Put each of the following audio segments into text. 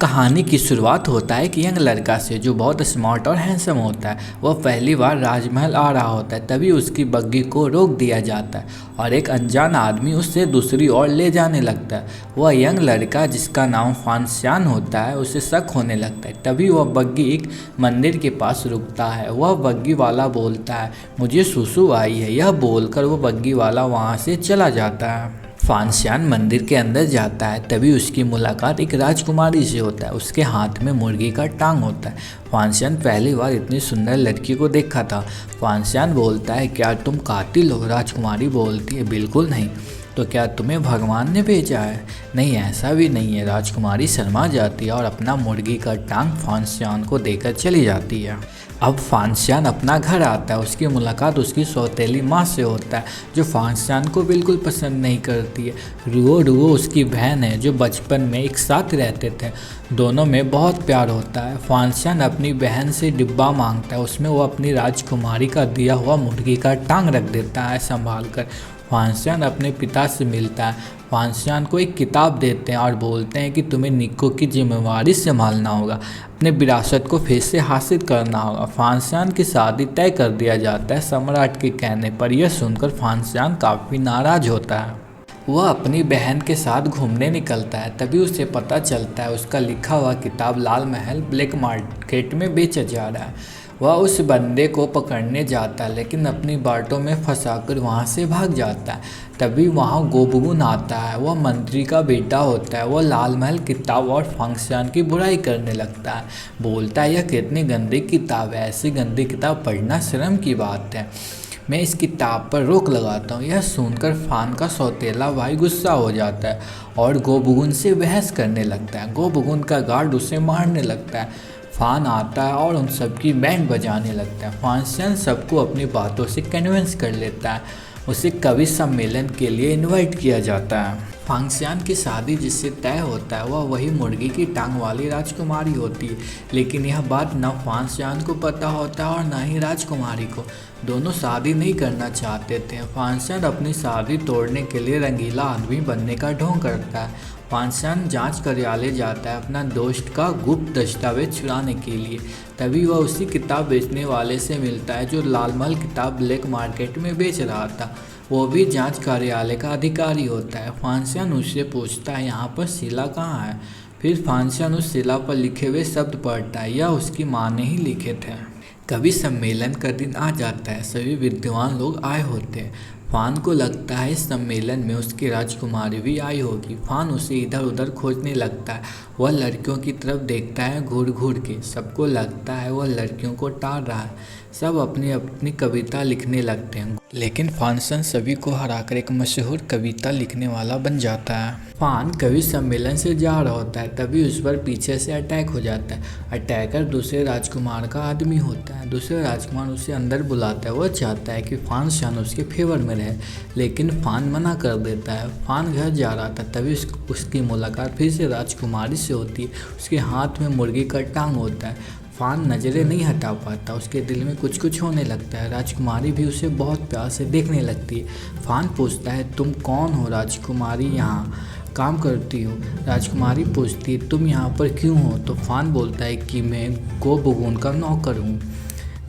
कहानी की शुरुआत होता है एक यंग लड़का से जो बहुत स्मार्ट और हैंडसम होता है। वह पहली बार राजमहल आ रहा होता है, तभी उसकी बग्गी को रोक दिया जाता है और एक अनजान आदमी उससे दूसरी ओर ले जाने लगता है। वह यंग लड़का जिसका नाम फांसियान होता है उसे शक होने लगता है। तभी वह बग्गी एक मंदिर के पास रुकता है। वह बग्गी वाला बोलता है, मुझे सुसु आई है। यह बोलकर वह बग्गी वाला वहाँ से चला जाता है। फांसियान मंदिर के अंदर जाता है, तभी उसकी मुलाकात एक राजकुमारी से होता है। उसके हाथ में मुर्गी का टांग होता है। फांसियान पहली बार इतनी सुंदर लड़की को देखा था। फांसियान बोलता है, क्या तुम कातिल हो? राजकुमारी बोलती है, बिल्कुल नहीं। तो क्या तुम्हें भगवान ने भेजा है? नहीं, ऐसा भी नहीं है। राजकुमारी शर्मा जाती है और अपना मुर्गी का टांग फांसियान को देकर चली जाती है। अब फांसियान अपना घर आता है। उसकी मुलाकात उसकी सौतेली माँ से होता है, जो फांसियान को बिल्कुल पसंद नहीं करती है। रुओ रुओ उसकी बहन है, जो बचपन में एक साथ रहते थे। दोनों में बहुत प्यार होता है। फांसियान अपनी बहन से डिब्बा मांगता है, उसमें वो अपनी राजकुमारी का दिया हुआ मुर्गी का टांग रख देता है संभाल कर। फांसियान अपने पिता से मिलता है। फांसियान को एक किताब देते हैं और बोलते हैं कि तुम्हें निको की जिम्मेवारी संभालना होगा, अपने विरासत को फिर से हासिल करना होगा। फांसियान की शादी तय कर दिया जाता है सम्राट के कहने पर। यह सुनकर फांसियान काफ़ी नाराज होता है। वह अपनी बहन के साथ घूमने निकलता है, तभी उसे पता चलता है उसका लिखा हुआ किताब लाल महल ब्लैक मार्केट में बेचा जा रहा है। वह उस बंदे को पकड़ने जाता है, लेकिन अपनी बातों में फंसाकर वहाँ से भाग जाता है। तभी वहाँ गोबगुन आता है। वह मंत्री का बेटा होता है। वह लाल महल किताब और फांसियान की बुराई करने लगता है। बोलता है, यह कितनी गंदी किताब है, ऐसी गंदी किताब पढ़ना शर्म की बात है। मैं इस किताब पर रोक लगाता हूँ। यह सुनकर फान का सौतेला भाई गुस्सा हो जाता है और गोबगुन से बहस करने लगता है। गोबगुन का गार्ड उसे मारने लगता है। फान आता है और उन सबकी बैंड बजाने लगता है। फांसियान सबको अपनी बातों से कन्विंस कर लेता है। उसे कवि सम्मेलन के लिए इनवाइट किया जाता है। फांसियान की शादी जिससे तय होता है वह वही मुर्गी की टांग वाली राजकुमारी होती है, लेकिन यह बात न फांसियान को पता होता है और न ही राजकुमारी को। दोनों शादी नहीं करना चाहते थे। फांसियान अपनी शादी तोड़ने के लिए रंगीला आदमी बनने का ढोंग करता है। फांसियान जांच कार्यालय जाता है अपना दोस्त का गुप्त दस्तावेज चुराने के लिए। तभी वह उसी किताब बेचने वाले से मिलता है जो लालमहल किताब ब्लैक मार्केट में बेच रहा था। वो भी जांच कार्यालय का अधिकारी होता है। फांसियान उससे पूछता है, यहाँ पर शिला कहाँ है? फिर फांसियान उस शिला पर लिखे हुए शब्द पढ़ता है। यह उसकी माँ ने ही लिखे थे। कवि सम्मेलन का दिन आ जाता है। सभी विद्वान लोग आए होते हैं। फान को लगता है इस सम्मेलन में उसकी राजकुमारी भी आई होगी। फान उसे इधर उधर खोजने लगता है। वह लड़कियों की तरफ देखता है घूर घूर के। सबको लगता है वह लड़कियों को टाल रहा है। सब अपनी अपनी कविता लिखने लगते हैं, लेकिन फांसियान सभी को हराकर एक मशहूर कविता लिखने वाला बन जाता है। फान कवि सम्मेलन से जा रहा होता है, तभी उस पर पीछे से अटैक हो जाता है। अटैकर दूसरे राजकुमार का आदमी होता है। दूसरे राजकुमार उसे अंदर बुलाता है। वह चाहता है कि फांसियान उसके फेवर में रहे, लेकिन फान मना कर देता है। फान घर जा रहा था, तभी उसकी मुलाकात फिर से राजकुमारी से होती है। उसके हाथ में मुर्गी का टांग होता है। फान नज़रें नहीं हटा पाता। उसके दिल में कुछ कुछ होने लगता है। राजकुमारी भी उसे बहुत प्यार से देखने लगती है। फान पूछता है, तुम कौन हो? राजकुमारी यहाँ काम करती हो। राजकुमारी पूछती है, तुम यहाँ पर क्यों हो? तो फान बोलता है कि मैं गोबगुन का नौकर हूँ।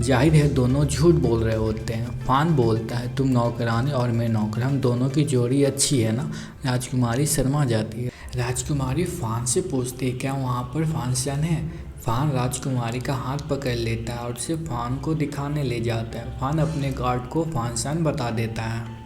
जाहिर है दोनों झूठ बोल रहे होते हैं। फान बोलता है, तुम नौकरानी और मैं नौकर, हम दोनों की जोड़ी अच्छी है ना? राजकुमारी शर्मा जाती है। राजकुमारी फान से पूछती है, क्या वहाँ पर फांसियान है? फान राजकुमारी का हाथ पकड़ लेता है और उसे फान को दिखाने ले जाता है। फान अपने गार्ड को फांसियान बता देता है।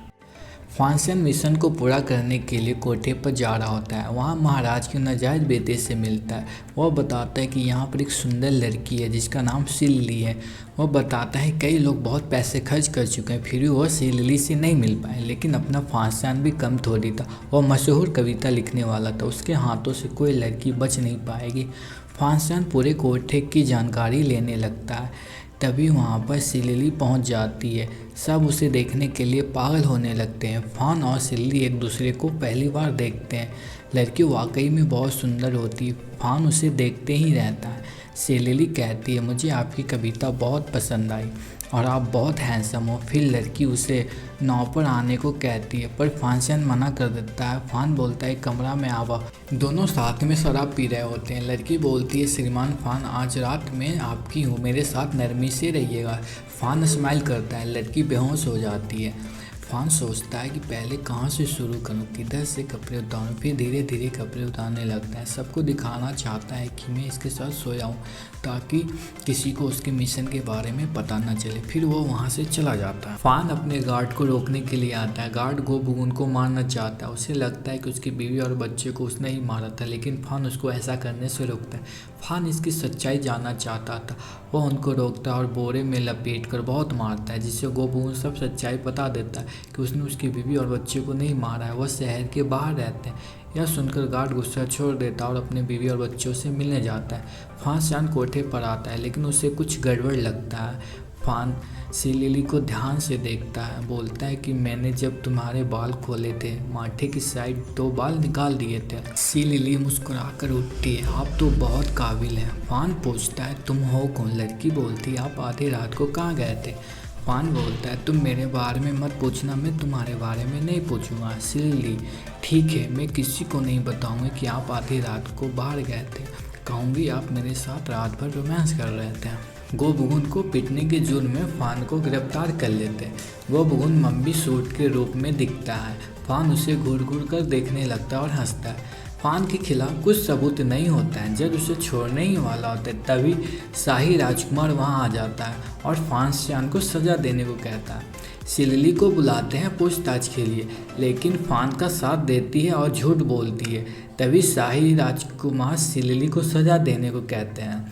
फांसियान मिशन को पूरा करने के लिए कोठे पर जा रहा होता है। वहाँ महाराज के नाजायज बेटे से मिलता है। वह बताता है कि यहाँ पर एक सुंदर लड़की है जिसका नाम सिल्ली है। वह बताता है कई लोग बहुत पैसे खर्च कर चुके हैं, फिर भी वह सिल्ली से नहीं मिल पाए। लेकिन अपना फांसियान भी कम थोड़ी था। वह मशहूर कविता लिखने वाला था। उसके हाथों से कोई लड़की बच नहीं पाएगी। फांसियान पूरे कोठे की जानकारी लेने लगता है। तभी वहाँ पर सिल्ली पहुँच जाती है। सब उसे देखने के लिए पागल होने लगते हैं। फान और सिल्ली एक दूसरे को पहली बार देखते हैं। लड़की वाकई में बहुत सुंदर होती है। फान उसे देखते ही रहता है। सिल्ली कहती है, मुझे आपकी कविता बहुत पसंद आई। और आप बहुत हैंडसम हो। फिर लड़की उसे नाव पर आने को कहती है पर फानशन मना कर देता है। फान बोलता है कमरा में आवा। दोनों साथ में शराब पी रहे होते हैं। लड़की बोलती है श्रीमान फान आज रात में आपकी हूँ, मेरे साथ नरमी से रहिएगा। फान स्माइल करता है। लड़की बेहोश हो जाती है। फान सोचता है कि पहले कहाँ से शुरू करूँ, किधर से कपड़े उतारूँ। फिर धीरे धीरे कपड़े उतारने लगता है। सबको दिखाना चाहता है कि मैं इसके साथ सोया हूँ ताकि किसी को उसके मिशन के बारे में पता न चले। फिर वो वहाँ से चला जाता है। फान अपने गार्ड को रोकने के लिए आता है। गार्ड गोबुगुन को मारना चाहता है। उसे लगता है कि उसकी बीवी और बच्चे को उसने ही मारा था, लेकिन फान उसको ऐसा करने से रोकता है। फान इसकी सच्चाई जानना चाहता था। वह उनको रोकता है और बोरे में लपेट कर बहुत मारता है, जिससे गोबुगुन सब सच्चाई बता देता है कि उसने उसकी बीवी और बच्चे को नहीं मारा है, वह शहर के बाहर रहते हैं। यह सुनकर गार्ड गुस्सा छोड़ देता है और अपने बीवी और बच्चों से मिलने जाता है। फान शान कोठे पर आता है, लेकिन उसे कुछ गड़बड़ लगता है। फान सिलिली को ध्यान से देखता है। बोलता है कि मैंने जब तुम्हारे बाल खोले थे, माथे की साइड 2 बाल निकाल दिए थे। सिलिली मुस्कुराकर उठती है। आप तो बहुत काबिल हैं। फान पूछता है तुम हो कौन। लड़की बोलती है आप आधी रात को कहाँ गए थे। फान बोलता है तुम मेरे बारे में मत पूछना, मैं तुम्हारे बारे में नहीं पूछूंगा। सिलिली ठीक है, मैं किसी को नहीं बताऊंगी कि आप आधी रात को बाहर गए थे। कहूँगी आप मेरे साथ रात भर रोमांस कर रहे थे। गोबुगुन को पीटने के जुर्म में फान को गिरफ्तार कर लेते हैं। गोबुगुन मम्मी सूट के रूप में दिखता है। फान उसे घूर घूर कर देखने लगता है और हंसता है। फान के खिलाफ कुछ सबूत नहीं होता है। जब उसे छोड़ने ही वाला होता है तभी शाही राजकुमार वहां आ जाता है और फान शान को सज़ा देने को कहता है। सिलिली को बुलाते हैं पूछताछ के लिए, लेकिन फान का साथ देती है और झूठ बोलती है। तभी शाही राजकुमार सिलिली को सज़ा देने को कहते हैं।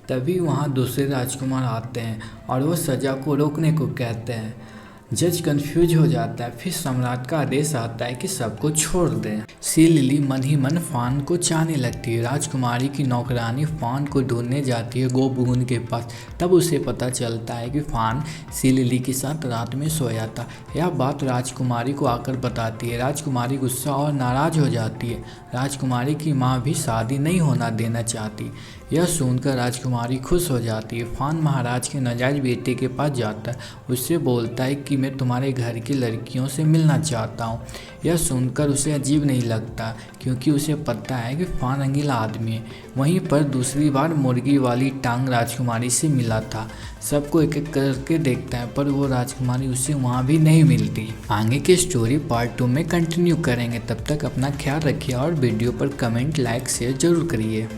तभी वहाँ दूसरे राजकुमार आते हैं और वो सज़ा को रोकने को कहते हैं। जज कंफ्यूज हो जाता है। फिर सम्राट का आदेश आता है कि सबको छोड़ दें। सिलिली मन ही मन फान को चाहने लगती है। राजकुमारी की नौकरानी फान को ढूंढने जाती है गोबुगुन के पास। तब उसे पता चलता है कि फान सिलिली के साथ रात में सोया था। यह बात राजकुमारी को आकर बताती है। राजकुमारी गुस्सा और नाराज हो जाती है। राजकुमारी की माँ भी शादी नहीं होना देना चाहती। यह सुनकर राजकुमारी खुश हो जाती है। फान महाराज के नाजायज बेटे के पास जाता है। उससे बोलता है कि मैं तुम्हारे घर की लड़कियों से मिलना चाहता हूँ। यह सुनकर उसे अजीब नहीं लगता, क्योंकि उसे पता है कि फान रंगीला आदमी है। वहीं पर दूसरी बार मुर्गी वाली टांग राजकुमारी से मिला था। सबको एक एक करके देखता है, पर वो राजकुमारी उसे वहाँ भी नहीं मिलती। आगे की स्टोरी पार्ट 2 में कंटिन्यू करेंगे। तब तक अपना ख्याल रखिए और वीडियो पर कमेंट लाइक शेयर जरूर करिए।